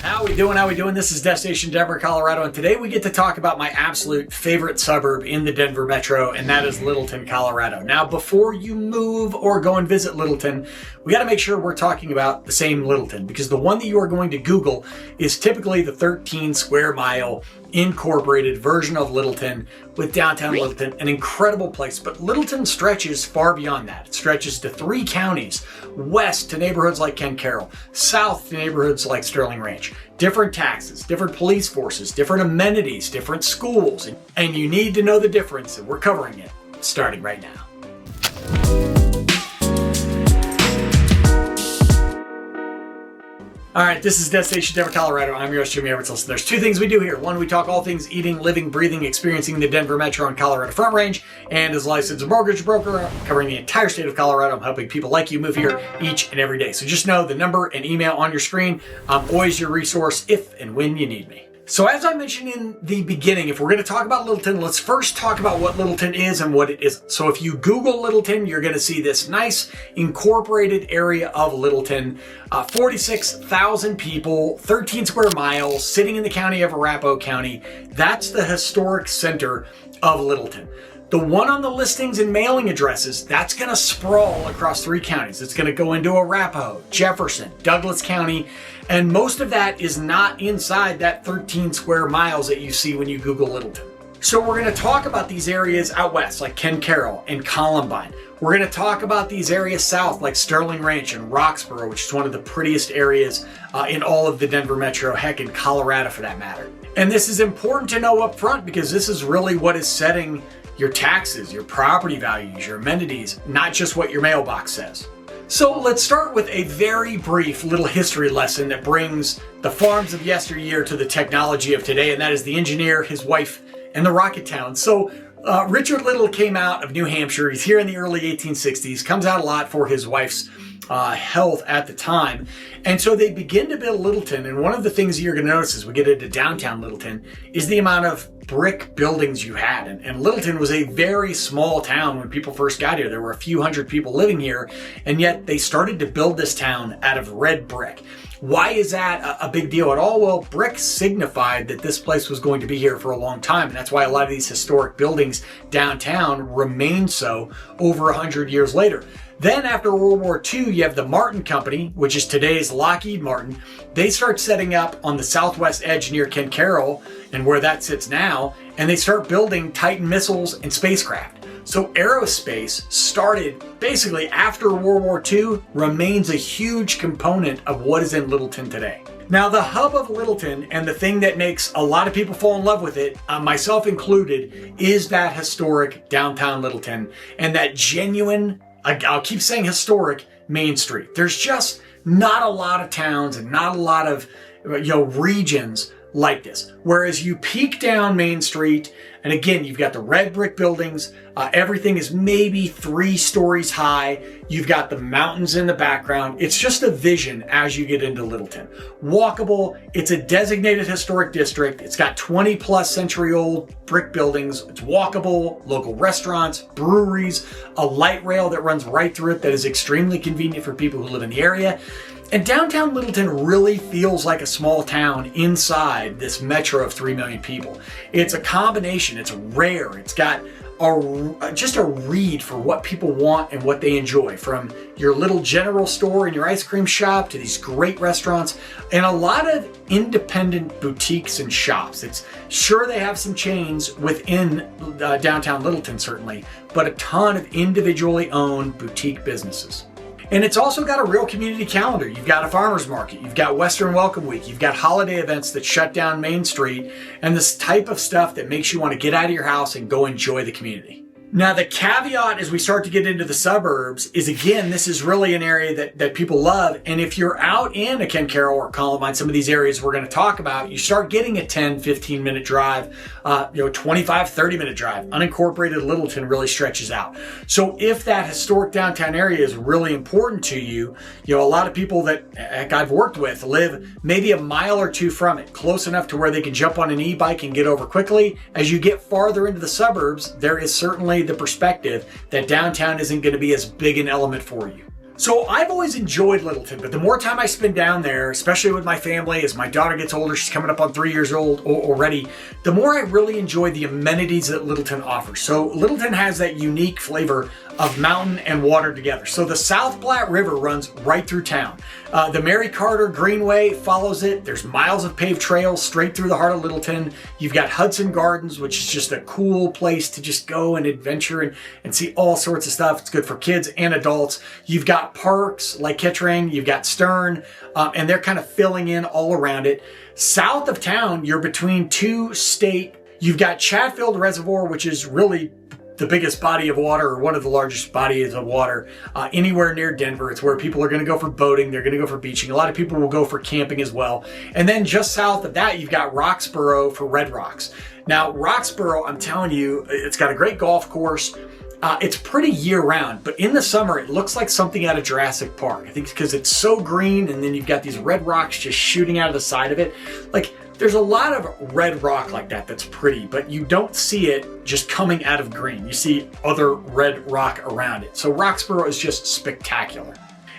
How we doing? How we doing? This is Destination Denver, Colorado, and today we get to talk about my absolute favorite suburb in the Denver metro, and that is Littleton, Colorado. Now, before you move or go and visit Littleton, we got to make sure we're talking about the same Littleton, because the one that you are going to Google is typically the 13 square mile incorporated version of Littleton with downtown Littleton, an incredible place. But Littleton stretches far beyond that. It stretches to 3 counties, west to neighborhoods like Ken Carroll, south to neighborhoods like Sterling Ranch. Different taxes, different police forces, different amenities, different schools, and you need to know the difference, and we're covering it starting right now. All right, this is Destination Denver, Colorado. I'm your host, Jimmy Everett. Listen, there's 2 things we do here. One, we talk all things eating, living, breathing, experiencing the Denver Metro and Colorado Front Range. And as a licensed mortgage broker covering the entire state of Colorado, I'm helping people like you move here each and every day. So just know the number and email on your screen. I'm always your resource if and when you need me. So as I mentioned in the beginning, if we're going to talk about Littleton, let's first talk about what Littleton is and what it isn't. So if you Google Littleton, you're going to see this nice incorporated area of Littleton, 46,000 people, 13 square miles, sitting in the county of Arapahoe County. That's the historic center of Littleton. The one on the listings and mailing addresses, that's going to sprawl across 3 counties. It's going to go into Arapahoe, Jefferson, Douglas County, and most of that is not inside that 13 square miles that you see when you Google Littleton. So we're going to talk about these areas out west like Ken Carroll and Columbine. We're going to talk about these areas south like Sterling Ranch and Roxborough, which is one of the prettiest areas in all of the Denver metro, heck, in Colorado for that matter. And this is important to know up front because this is really what is setting your taxes, your property values, your amenities, not just what your mailbox says. So let's start with a very brief little history lesson that brings the farms of yesteryear to the technology of today, and that is the engineer, his wife, and the rocket town. So Richard Little came out of New Hampshire. He's here in the early 1860s, comes out a lot for his wife's health at the time. And so they begin to build Littleton. And one of the things you're going to notice as we get into downtown Littleton is the amount of brick buildings you had. And Littleton was a very small town when people first got here. There were a few hundred people living here, and yet they started to build this town out of red brick. Why is that a big deal at all? Well, brick signified that this place was going to be here for a long time. And that's why a lot of these historic buildings downtown remain so over 100 years later. Then after World War II, you have the Martin Company, which is today's Lockheed Martin. They start setting up on the southwest edge near Ken Carroll and where that sits now, and they start building Titan missiles and spacecraft. So aerospace started basically after World War II, remains a huge component of what is in Littleton today. Now, the hub of Littleton and the thing that makes a lot of people fall in love with it, myself included, is that historic downtown Littleton and that genuine, I'll keep saying historic, Main Street. There's just not a lot of towns and not a lot of regions like this. Whereas you peek down Main Street, and again, you've got the red brick buildings. Everything is maybe 3 stories high. You've got the mountains in the background. It's just a vision as you get into Littleton. Walkable. It's a designated historic district. It's got 20 plus century old brick buildings. It's walkable, local restaurants, breweries, a light rail that runs right through it that is extremely convenient for people who live in the area. And downtown Littleton really feels like a small town inside this metro of 3 million people. It's a combination, it's rare, it's got just a read for what people want and what they enjoy, from your little general store and your ice cream shop to these great restaurants and a lot of independent boutiques and shops. It's sure they have some chains within downtown Littleton certainly, but a ton of individually owned boutique businesses. And it's also got a real community calendar. You've got a farmer's market, you've got Western Welcome Week, you've got holiday events that shut down Main Street, and this type of stuff that makes you want to get out of your house and go enjoy the community. Now, the caveat as we start to get into the suburbs is, again, this is really an area that people love. And if you're out in a Ken Carroll or Columbine, some of these areas we're going to talk about, you start getting a 10, 15 minute drive, 25, 30 minute drive. Unincorporated Littleton really stretches out. So if that historic downtown area is really important to you, a lot of people that heck, I've worked with live maybe a mile or 2 from it, close enough to where they can jump on an e-bike and get over quickly. As you get farther into the suburbs, there is certainly the perspective that downtown isn't going to be as big an element for you. So I've always enjoyed Littleton, but the more time I spend down there, especially with my family, as my daughter gets older, she's coming up on 3 years old already, the more I really enjoy the amenities that Littleton offers. So Littleton has that unique flavor of mountain and water together. So the South Platte River runs right through town. The Mary Carter Greenway follows it. There's miles of paved trails straight through the heart of Littleton. You've got Hudson Gardens, which is just a cool place to just go and adventure and see all sorts of stuff. It's good for kids and adults. You've got parks like Kettering, you've got Stern, and they're kind of filling in all around it. South of town, you're between two state. You've got Chatfield Reservoir, which is really the biggest body of water, or one of the largest bodies of water anywhere near Denver. It's where people are going to go for boating. They're going to go for beaching. A lot of people will go for camping as well. And then just south of that, you've got Roxborough for Red Rocks. Now, Roxborough, I'm telling you, it's got a great golf course. It's pretty year-round, but in the summer, it looks like something out of Jurassic Park. I think because it's so green, and then you've got these red rocks just shooting out of the side of it. Like, there's a lot of red rock like that that's pretty, but you don't see it just coming out of green. You see other red rock around it. So Roxborough is just spectacular.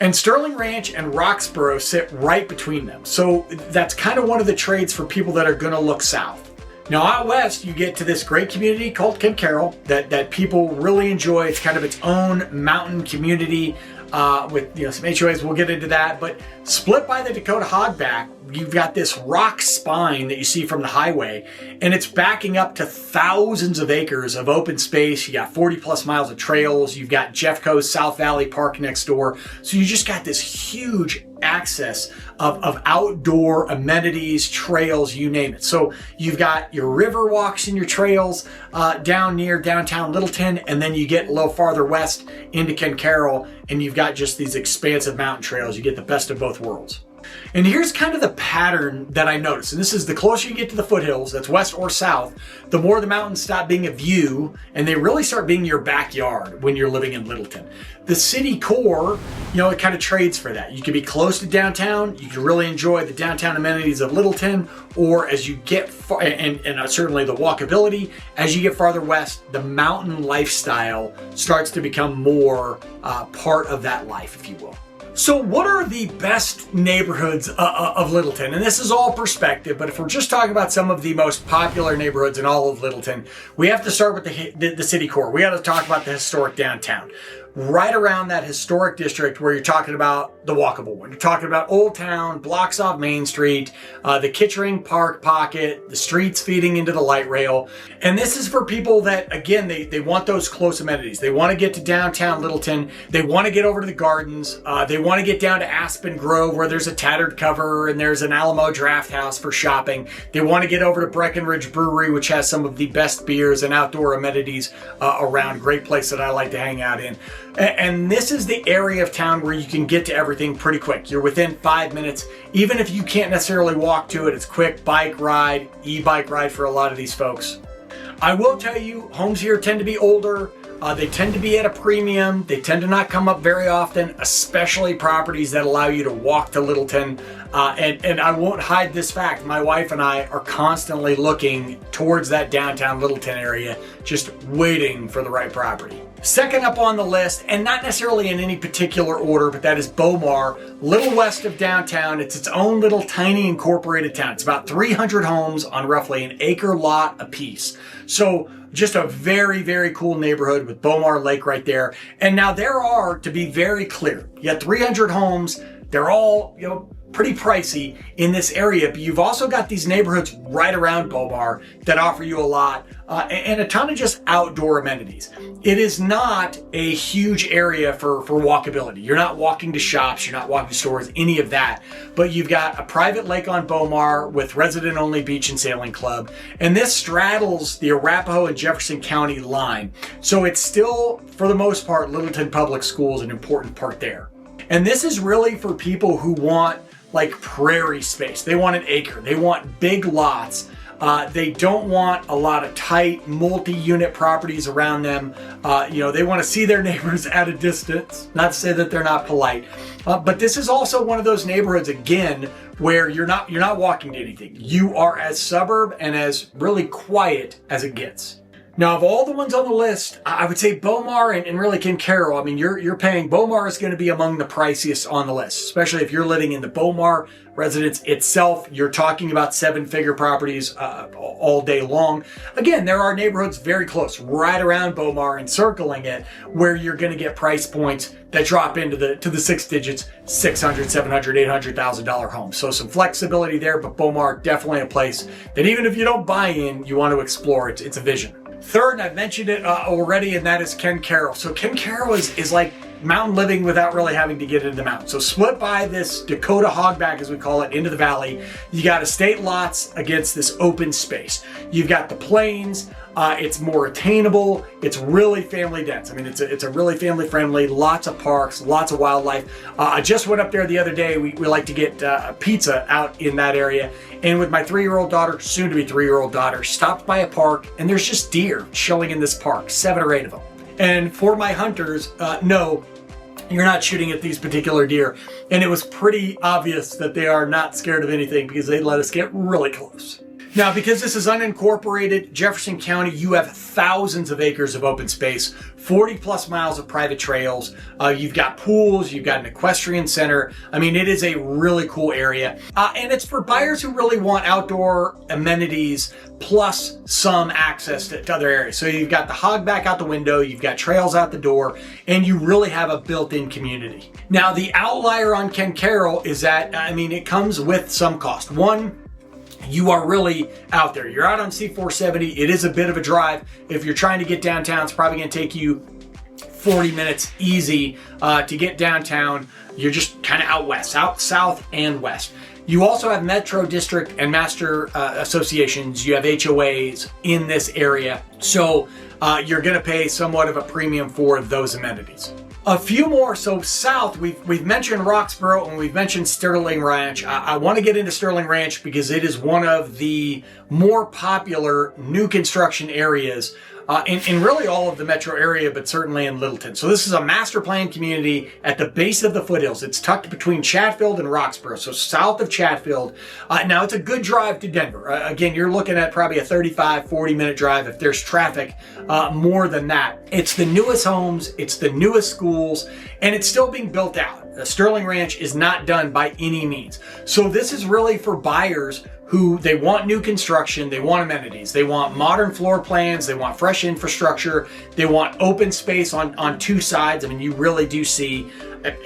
And Sterling Ranch and Roxborough sit right between them. So that's kind of one of the trades for people that are going to look south. Now out west, you get to this great community called Ken Carroll that people really enjoy. It's kind of its own mountain community with some HOAs. We'll get into that. But split by the Dakota Hogback, you've got this rock spine that you see from the highway, and it's backing up to thousands of acres of open space. You got 40 plus miles of trails. You've got Jeffco's South Valley Park next door. So you just got this huge access of outdoor amenities, trails, you name it. So you've got your river walks and your trails down near downtown Littleton, and then you get a little farther west into Ken Carroll, and you've got just these expansive mountain trails. You get the best of both worlds. And here's kind of the pattern that I noticed. And this is the closer you get to the foothills, that's west or south, the more the mountains stop being a view and they really start being your backyard when you're living in Littleton. The city core, it kind of trades for that. You can be close to downtown. You can really enjoy the downtown amenities of Littleton, or as you get far, and certainly the walkability, as you get farther west, the mountain lifestyle starts to become more part of that life, if you will. So what are the best neighborhoods of Littleton? And this is all perspective, but if we're just talking about some of the most popular neighborhoods in all of Littleton, we have to start with the city core. We got to talk about the historic downtown. Right around that historic district where you're talking about the walkable one. You're talking about Old Town, blocks off Main Street, the Kittering Park pocket, the streets feeding into the light rail. And this is for people that, again, they want those close amenities. They want to get to downtown Littleton. They want to get over to the gardens. They want to get down to Aspen Grove where there's a tattered cover and there's an Alamo Draft House for shopping. They want to get over to Breckenridge Brewery, which has some of the best beers and outdoor amenities around. Great place that I like to hang out in. And this is the area of town where you can get to everything pretty quick. You're within 5 minutes. Even if you can't necessarily walk to it, it's quick bike ride, e-bike ride for a lot of these folks. I will tell you, homes here tend to be older. They tend to be at a premium. They tend to not come up very often, especially properties that allow you to walk to Littleton. And I won't hide this fact. My wife and I are constantly looking towards that downtown Littleton area, just waiting for the right property. Second up on the list, and not necessarily in any particular order, but that is Bomar, little west of downtown. It's its own little tiny incorporated town. It's about 300 homes on roughly an acre lot apiece. So just a very, very cool neighborhood with Bomar Lake right there. And now there are, to be very clear, you got 300 homes. They're all, pretty pricey in this area, but you've also got these neighborhoods right around Bomar that offer you a lot and a ton of just outdoor amenities. It is not a huge area for walkability. You're not walking to shops, you're not walking to stores, any of that, but you've got a private lake on Bomar with resident-only beach and sailing club, and this straddles the Arapahoe and Jefferson County line, so it's still, for the most part, Littleton Public Schools an important part there. And this is really for people who want like prairie space. They want an acre. They want big lots. They don't want a lot of tight multi-unit properties around them. They want to see their neighbors at a distance. Not to say that they're not polite, but this is also one of those neighborhoods, again, where you're not walking to anything. You are as suburb and as really quiet as it gets. Now, of all the ones on the list, I would say Bomar and really Ken Carroll. I mean, you're paying, Bomar is going to be among the priciest on the list, especially if you're living in the Bomar residence itself. You're talking about seven-figure properties all day long. Again, there are neighborhoods very close, right around Bomar and circling it, where you're going to get price points that drop into the six digits, $600,000, $700,000, $800,000 homes. So some flexibility there, but Bomar, definitely a place that even if you don't buy in, you want to explore. It's a vision. Third, and I've mentioned it already, and that is Ken Carroll. So Ken Carroll is like mountain living without really having to get into the mountain. So split by this Dakota hogback, as we call it, into the valley. You got estate lots against this open space. You've got the plains. It's more attainable. It's really family dense. I mean, it's a really family friendly, lots of parks, lots of wildlife. I just went up there the other day. We like to get pizza out in that area. And with my 3-year-old daughter, soon to be 3-year-old daughter, stopped by a park, and there's just deer chilling in this park, 7 or 8 of them. And for my hunters, no, you're not shooting at these particular deer. And it was pretty obvious that they are not scared of anything because they let us get really close. Now, because this is unincorporated, Jefferson County, you have thousands of acres of open space, 40 plus miles of private trails. You've got pools, you've got an equestrian center. I mean, it is a really cool area. And it's for buyers who really want outdoor amenities plus some access to other areas. So you've got the hogback out the window, you've got trails out the door, and you really have a built-in community. Now, the outlier on Ken Carroll is that, I mean, it comes with some cost. One, you are really out there. You're out on C-470. It is a bit of a drive. If you're trying to get downtown, it's probably going to take you 40 minutes easy to get downtown. You're just kind of out west, out south and west. You also have Metro District and Master Associations. You have HOAs in this area. So you're going to pay somewhat of a premium for those amenities. A few more. So south, we've mentioned Roxborough and we've mentioned Sterling Ranch. I want to get into Sterling Ranch because it is one of the more popular new construction areas in really all of the metro area, but certainly in Littleton. So this is a master plan community at the base of the foothills. It's tucked between Chatfield and Roxborough, so south of Chatfield. Now, it's a good drive to Denver. Again, you're looking at probably a 35, 40-minute drive if there's traffic, more than that. It's the newest homes, it's the newest schools, and it's still being built out. Sterling Ranch is not done by any means. So this is really for buyers who they want new construction, they want amenities, they want modern floor plans, they want fresh infrastructure, they want open space on two sides. I mean, you really do see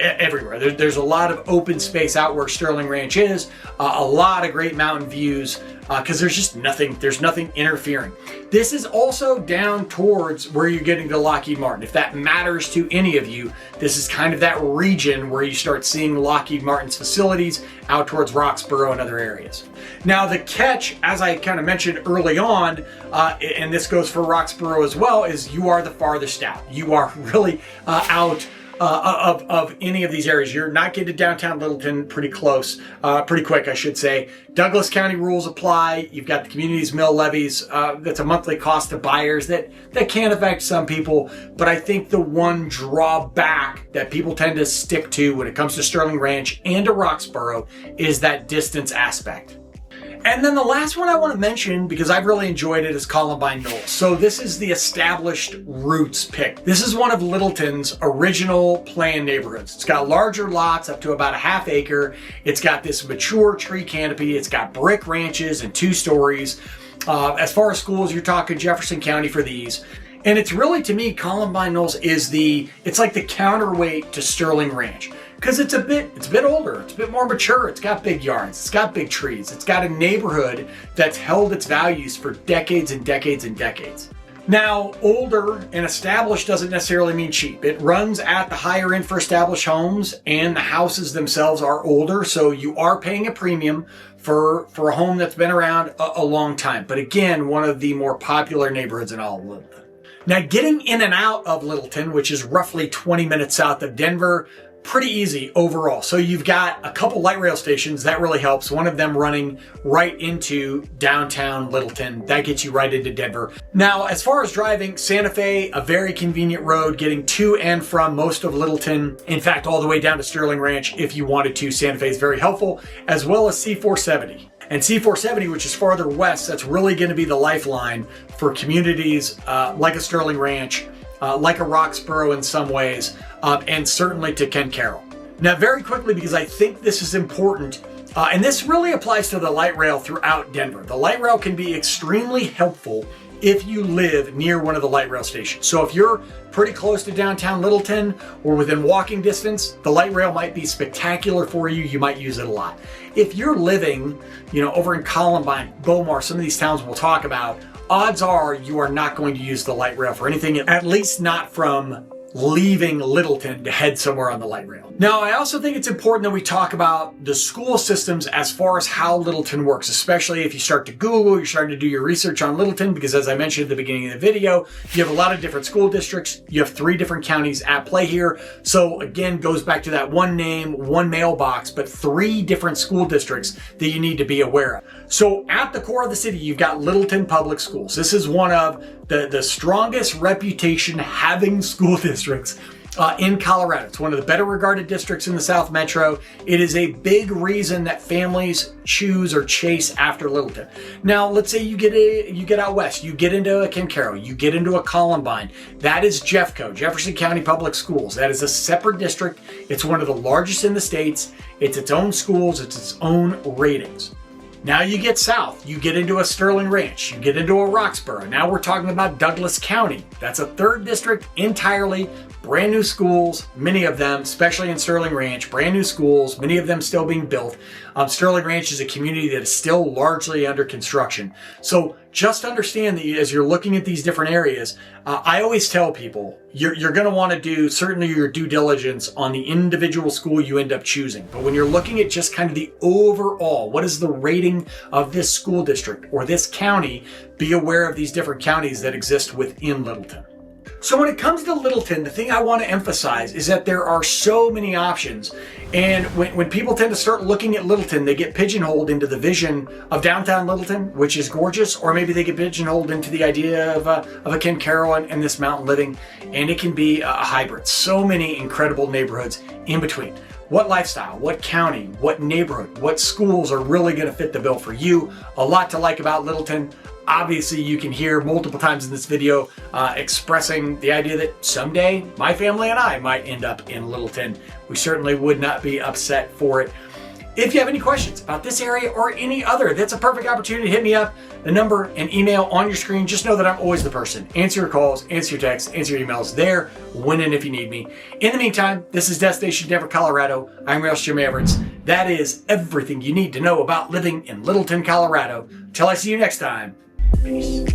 everywhere. There's a lot of open space out where Sterling Ranch is, a lot of great mountain views, because there's nothing interfering. This is also down towards where you're getting to Lockheed Martin. If that matters to any of you, this is kind of that region where you start seeing Lockheed Martin's facilities out towards Roxborough and other areas. Now, the catch, as I kind of mentioned early on, and this goes for Roxborough as well, is you are the farthest out. You are really out of any of these areas. You're not getting to downtown Littleton pretty close, pretty quick, I should say. Douglas County rules apply. You've got the community's mill levies. That's a monthly cost to buyers that can affect some people. But I think the one drawback that people tend to stick to when it comes to Sterling Ranch and to Roxborough is that distance aspect. And then the last one I want to mention, because I've really enjoyed it, is Columbine Knolls. So this is the established roots pick. This is one of Littleton's original planned neighborhoods. It's got larger lots up to about a half acre. It's got this mature tree canopy. It's got brick ranches and 2 stories. As far as schools, you're talking Jefferson County for these. And it's really, to me, Columbine Knolls is it's like the counterweight to Sterling Ranch. Because it's a bit older, it's a bit more mature, it's got big yards, it's got big trees, it's got a neighborhood that's held its values for decades and decades and decades. Now, older and established doesn't necessarily mean cheap. It runs at the higher end for established homes, and the houses themselves are older, so you are paying a premium for a home that's been around a long time. But again, one of the more popular neighborhoods in all of Littleton. Now, getting in and out of Littleton, which is roughly 20 minutes south of Denver, pretty easy overall. So you've got a couple light rail stations, that really helps. One of them running right into downtown Littleton. That gets you right into Denver. Now, as far as driving, Santa Fe, a very convenient road getting to and from most of Littleton. In fact, all the way down to Sterling Ranch if you wanted to. Santa Fe is very helpful, as well as C-470. And C470, which is farther west, that's really going to be the lifeline for communities like a Sterling Ranch, like a Roxborough in some ways, and certainly to Ken Carroll. Now, very quickly, because I think this is important, and this really applies to the light rail throughout Denver. The light rail can be extremely helpful if you live near one of the light rail stations. So if you're pretty close to downtown Littleton or within walking distance, the light rail might be spectacular for you. You might use it a lot. If you're living, over in Columbine, Beaumar, some of these towns we'll talk about, odds are you are not going to use the light rail for anything, at least not from leaving Littleton to head somewhere on the light rail. Now, I also think it's important that we talk about the school systems as far as how Littleton works, especially if you start to Google, you're starting to do your research on Littleton, because as I mentioned at the beginning of the video, you have a lot of different school districts. You have 3 different counties at play here. So again, goes back to that one name, one mailbox, but 3 different school districts that you need to be aware of. So at the core of the city, you've got Littleton Public Schools. This is one of the strongest reputation having school districts in Colorado. It's one of the better regarded districts in the South Metro. It is a big reason that families choose or chase after Littleton. Now, let's say you get out west, you get into a Ken Carroll, you get into a Columbine. That is Jeffco, Jefferson County Public Schools. That is a separate district. It's one of the largest in the states. It's its own schools. It's its own ratings. Now you get south, you get into a Sterling Ranch, you get into a Roxborough. Now we're talking about Douglas County. That's a 3rd district entirely, brand new schools, many of them, especially in Sterling Ranch, brand new schools, many of them still being built. Sterling Ranch is a community that is still largely under construction. So just understand that as you're looking at these different areas, I always tell people, you're going to want to do certainly your due diligence on the individual school you end up choosing. But when you're looking at just kind of the overall, what is the rating of this school district or this county, be aware of these different counties that exist within Littleton. So when it comes to Littleton, the thing I want to emphasize is that there are so many options. And when people tend to start looking at Littleton, they get pigeonholed into the vision of downtown Littleton, which is gorgeous, or maybe they get pigeonholed into the idea of a Ken Carroll and this mountain living, and it can be a hybrid. So many incredible neighborhoods in between. What lifestyle, what county, what neighborhood, what schools are really going to fit the bill for you? A lot to like about Littleton. Obviously, you can hear multiple times in this video expressing the idea that someday my family and I might end up in Littleton. We certainly would not be upset for it. If you have any questions about this area or any other, that's a perfect opportunity to hit me up. The number and email on your screen. Just know that I'm always the person. Answer your calls, answer your texts, answer your emails there when and if you need me. In the meantime, this is Destination Denver, Colorado. I'm your host, Jim Everts. That is everything you need to know about living in Littleton, Colorado. Till I see you next time. Peace.